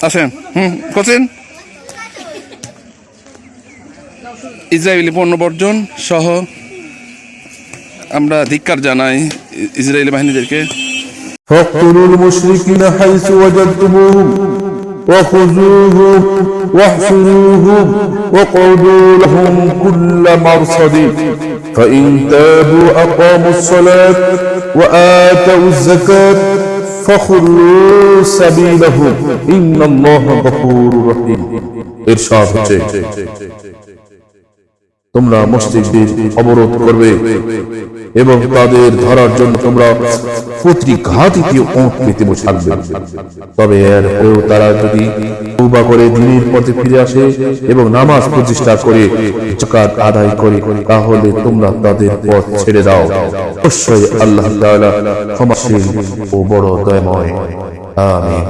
আসেন। কোচিন ইসরায়েলি পণ্য বর্জন সহ আমরা ধিক্কার জানাই ইসরায়েলি বাহিনীদেরকে। فاقتلوا المشركين حيث وجدتموهم وخذوهم واحصروهم واقعدوا لهم كل مرصد فإن تابوا أقاموا الصلاة وآتوا الزكاة فخلوا سبيلهم إن الله غفور رحيم। إرشاد তোমরা মসজিদদের অবরোধ করবে এবং তাদের ধরার জন্য তোমরা প্রতিঘাতীয় ওঁট পেতে থাকবে। তবে এরপরেও তারা যদি তওবা করে দিনের পথে ফিরে আসে এবং নামাজ প্রতিষ্ঠা করে যাকাত আদায় করে তাহলে তোমরা তাদের পথ ছেড়ে দাও। অবশ্যই আল্লাহ তাআলা ক্ষমাশীল ও বড় দয়াময়। আমিন।